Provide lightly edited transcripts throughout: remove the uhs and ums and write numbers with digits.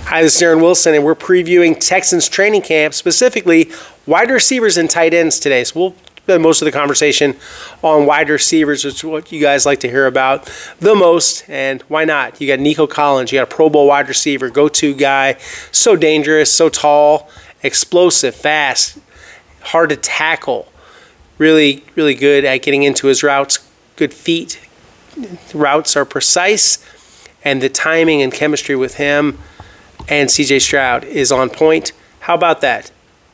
Hi, this is Aaron Wilson, and we're previewing Texans training camp, specifically wide receivers and tight ends today. So we'll spend most of the conversation on wide receivers, which is what you guys like to hear about the most, and why not? You got Nico Collins, you got a Pro Bowl wide receiver, go-to guy, so dangerous, so tall, explosive, fast, hard to tackle, really, really good at getting into his routes, good feet. The routes are precise, and the timing and chemistry with him and C.J. Stroud is on point. How about that?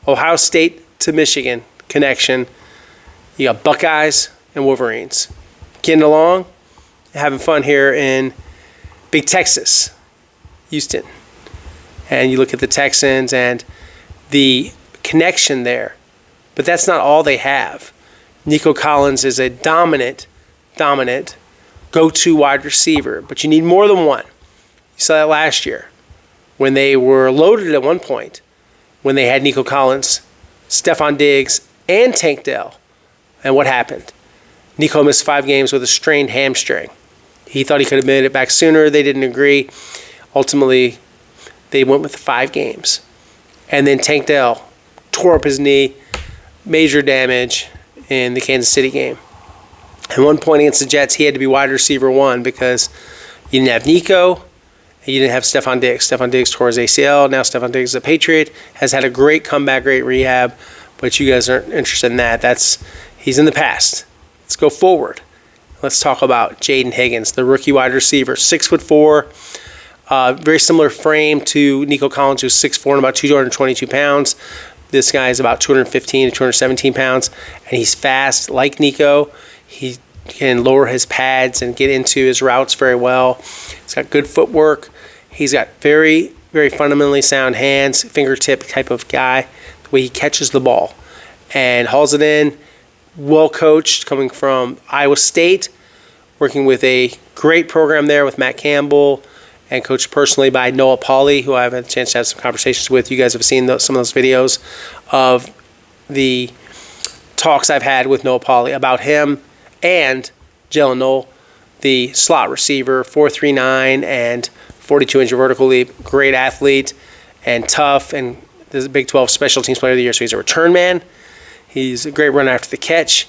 Ohio State to Michigan connection. You got Buckeyes and Wolverines. Getting along, having fun here in Big Texas, Houston. And you look at the Texans and the connection there. But that's not all they have. Nico Collins is a dominant go-to wide receiver. But you need more than one. You saw that last year, when they were loaded at one point, when they had Nico Collins, Stephon Diggs, and Tank Dell. And what happened? Nico missed 5 games with a strained hamstring. He thought he could have made it back sooner. They didn't agree. Ultimately, they went with 5 games. And then Tank Dell tore up his knee, major damage in the Kansas City game. At one point against the Jets, he had to be wide receiver 1 because you didn't have Nico. You didn't have Stephon Diggs. Stephon Diggs tore his ACL. Now Stephon Diggs is a Patriot, has had a great comeback, great rehab, but you guys aren't interested in that. He's in the past. Let's go forward. Let's talk about Jaden Higgins, the rookie wide receiver, 6'4", very similar frame to Nico Collins, who's 6'4" and about 222 pounds. This guy is about 215 to 217 pounds, and he's fast like Nico. He can lower his pads and get into his routes very well. He's got good footwork. He's got very, very fundamentally sound hands, fingertip type of guy, the way he catches the ball and hauls it in. Well coached, coming from Iowa State, working with a great program there with Matt Campbell, and coached personally by Noah Pauley, who I've had a chance to have some conversations with. You guys have seen some of those videos of the talks I've had with Noah Pauley about him and Jalen Noel, the slot receiver, 4.39 and 42-inch vertical leap, great athlete and tough, and this is a Big 12 Special Teams Player of the Year, so he's a return man. He's a great runner after the catch.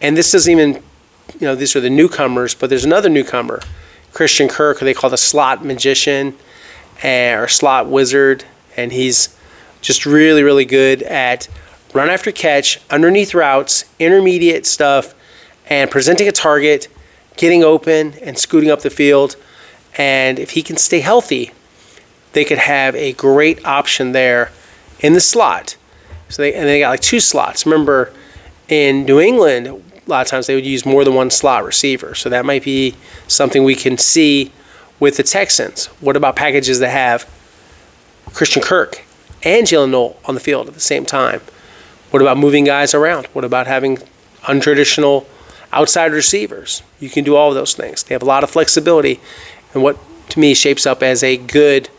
And this doesn't even, these are the newcomers, but there's another newcomer, Christian Kirk, who they call the slot magician or slot wizard, and he's just really, really good at run after catch, underneath routes, intermediate stuff, and presenting a target, getting open, and scooting up the field. And if he can stay healthy, they could have a great option there in the slot. So they got like 2 slots. Remember, in New England, a lot of times they would use more than one slot receiver. So that might be something we can see with the Texans. What about packages that have Christian Kirk and Jalen Noel on the field at the same time? What about moving guys around? What about having untraditional outside receivers? You can do all of those things. They have a lot of flexibility, and what to me shapes up as a good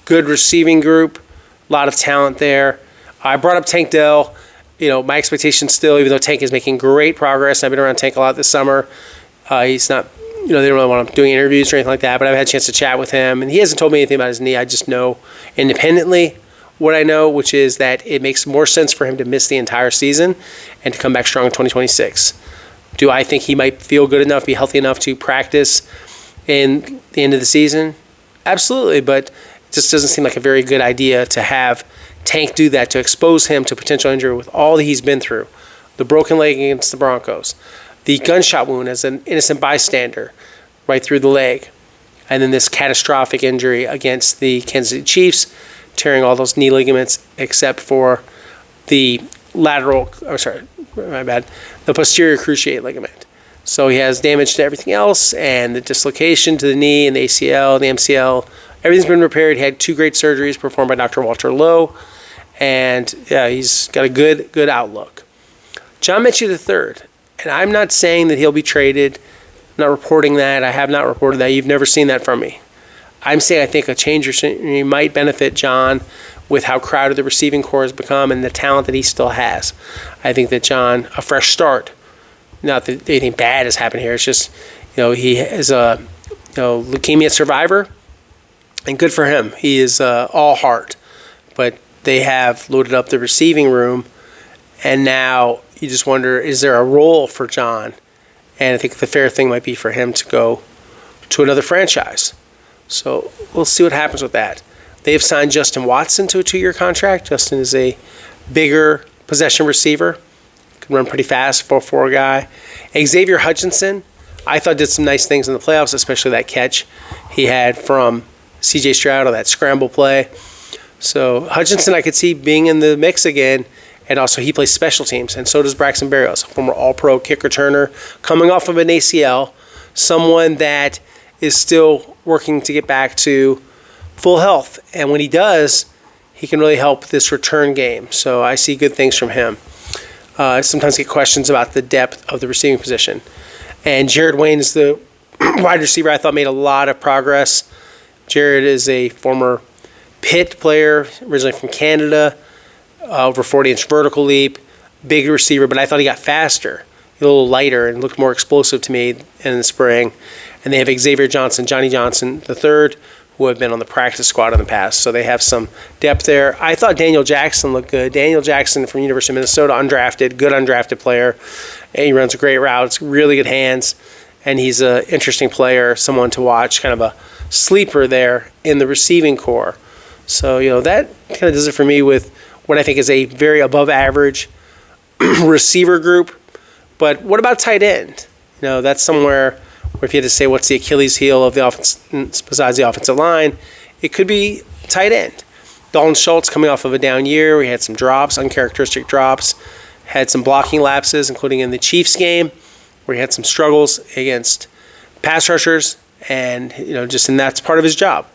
receiving group. A lot of talent there. I brought up Tank Dell. My expectation still, even though Tank is making great progress, I've been around Tank a lot this summer. He's not, they don't really want him doing interviews or anything like that, but I've had a chance to chat with him, and he hasn't told me anything about his knee. I just know independently what I know, which is that it makes more sense for him to miss the entire season and to come back strong in 2026. Do I think he might feel good enough, be healthy enough to practice in the end of the season? Absolutely, but it just doesn't seem like a very good idea to have Tank do that, to expose him to potential injury with all that he's been through. The broken leg against the Broncos, the gunshot wound as an innocent bystander right through the leg, and then this catastrophic injury against the Kansas City Chiefs, tearing all those knee ligaments except for the the posterior cruciate ligament. So he has damage to everything else, and the dislocation to the knee and the ACL, the MCL, everything's been repaired. He had 2 great surgeries performed by Dr. Walter Lowe, and he's got a good outlook. John Mechie III, and I'm not saying that he'll be traded. I'm not reporting that. I have not reported that. You've never seen that from me. I'm saying I think a change or scenery might benefit John with how crowded the receiving corps has become and the talent that he still has. I think that John, a fresh start, not that anything bad has happened here. It's just, he is a leukemia survivor. And good for him. He is all heart. But they have loaded up the receiving room, and now you just wonder, is there a role for John? And I think the fair thing might be for him to go to another franchise. So we'll see what happens with that. They have signed Justin Watson to a 2-year contract. Justin is a bigger possession receiver. Can run pretty fast, 4.4 guy. Xavier Hutchinson, I thought did some nice things in the playoffs, especially that catch he had from C.J. Stroud on that scramble play. So Hutchinson I could see being in the mix again, and also he plays special teams, and so does Braxton Berrios, former All-Pro kick returner, coming off of an ACL, someone that is still working to get back to full health. And when he does, he can really help this return game. So I see good things from him. I sometimes get questions about the depth of the receiving position. And Jared Wayne is the wide receiver I thought made a lot of progress. Jared is a former Pitt player, originally from Canada, over 40-inch vertical leap, big receiver, but I thought he got faster, a little lighter, and looked more explosive to me in the spring. And they have Xavier Johnny Johnson III, who have been on the practice squad in the past. So they have some depth there. I thought Daniel Jackson looked good. Daniel Jackson from University of Minnesota, undrafted, good undrafted player. And he runs a great route, really good hands, and he's an interesting player, someone to watch, kind of a sleeper there in the receiving core. So, that kind of does it for me with what I think is a very above average receiver group. But what about tight end? That's somewhere where if you had to say what's the Achilles heel of the offense besides the offensive line, it could be tight end. Dalton Schultz coming off of a down year. We had some drops, uncharacteristic drops. Had some blocking lapses, including in the Chiefs game, where he had some struggles against pass rushers, and and that's part of his job.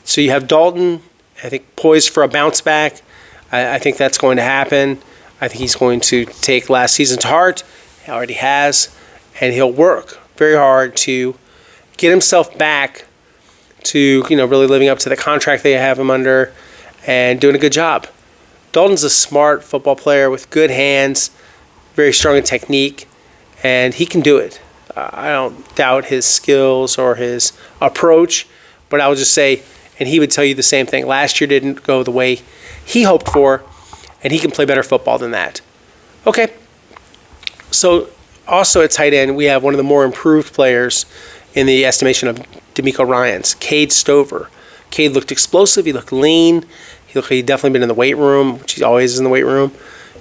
So you have Dalton, I think, poised for a bounce back. I think that's going to happen. I think he's going to take last season to heart. He already has, and he'll work very hard to get himself back to really living up to the contract they have him under and doing a good job. Dalton's a smart football player with good hands, very strong in technique, and he can do it. I don't doubt his skills or his approach, but I would just say, and he would tell you the same thing, last year didn't go the way he hoped for, and he can play better football than that. Okay, so also at tight end, we have one of the more improved players in the estimation of DeMeco Ryans, Cade Stover. Cade looked explosive, he looked lean, he looked like he'd definitely been in the weight room, which he always is in the weight room,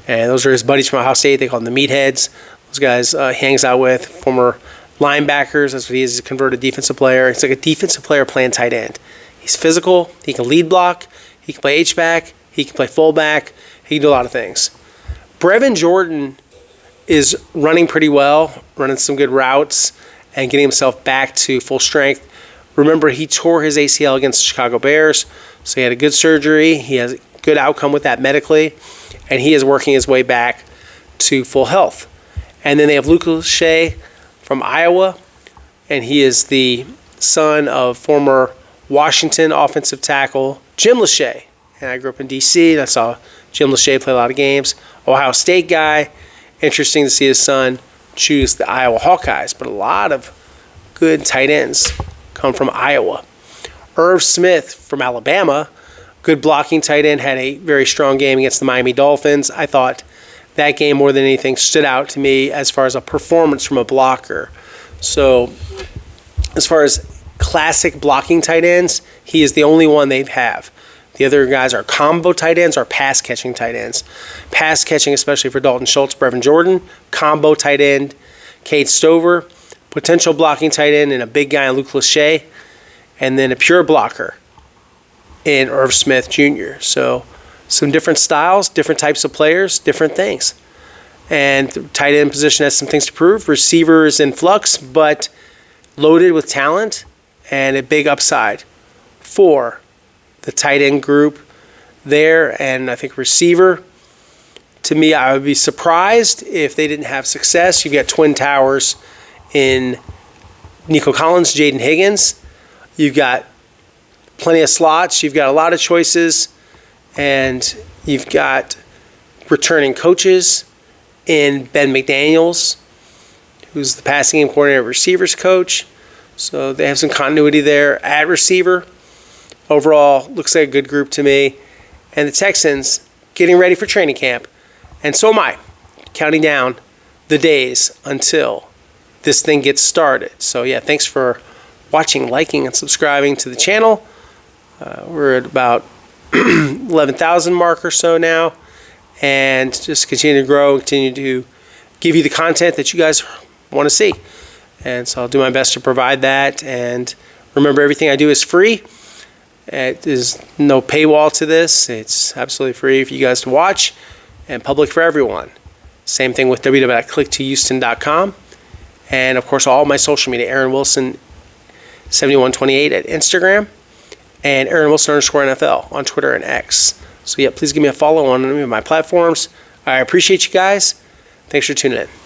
and those are his buddies from Ohio State. They call them the meatheads. Those guys he hangs out with, former linebackers. That's what he is, he's a converted defensive player. He's like a defensive player playing tight end. He's physical, he can lead block, he can play H-back, he can play fullback, he can do a lot of things. Brevin Jordan is running pretty well, running some good routes, and getting himself back to full strength. Remember, he tore his ACL against the Chicago Bears, so he had a good surgery. He has a good outcome with that medically, and he is working his way back to full health. And then they have Luke Lachey from Iowa, and he is the son of former Washington offensive tackle Jim Lachey. And I grew up in D.C., and I saw Jim Lachey play a lot of games. Ohio State guy. Interesting to see his son choose the Iowa Hawkeyes, but a lot of good tight ends come from Iowa. Irv Smith from Alabama, good blocking tight end, had a very strong game against the Miami Dolphins. I thought that game more than anything stood out to me as far as a performance from a blocker. So as far as classic blocking tight ends, he is the only one they have. The other guys are combo tight ends or pass-catching tight ends. Pass-catching, especially for Dalton Schultz, Brevin Jordan. Combo tight end, Cade Stover. Potential blocking tight end and a big guy in Luke Lachey. And then a pure blocker in Irv Smith Jr. So some different styles, different types of players, different things. And the tight end position has some things to prove. Receivers in flux, but loaded with talent and a big upside for the tight end group there. And I think receiver, to me, I would be surprised if they didn't have success. You've got twin towers in Nico Collins, Jaden Higgins. You've got plenty of slots. You've got a lot of choices. And you've got returning coaches in Ben McDaniels, who's the passing game coordinator, receivers coach. So they have some continuity there at receiver. overall, looks like a good group to me. And the Texans getting ready for training camp. And so am I, counting down the days until this thing gets started. So yeah, thanks for watching, liking, and subscribing to the channel. We're at about 11,000 mark or so now. And just continue to grow, continue to give you the content that you guys want to see. And so I'll do my best to provide that. And remember, everything I do is free. There's no paywall to this. It's absolutely free for you guys to watch and public for everyone. Same thing with www.clicktohouston.com. And of course, all my social media, Aaron Wilson 7128 at Instagram and Aaron Wilson _NFL on Twitter and X. So yeah, please give me a follow on any of my platforms. I appreciate you guys. Thanks for tuning in.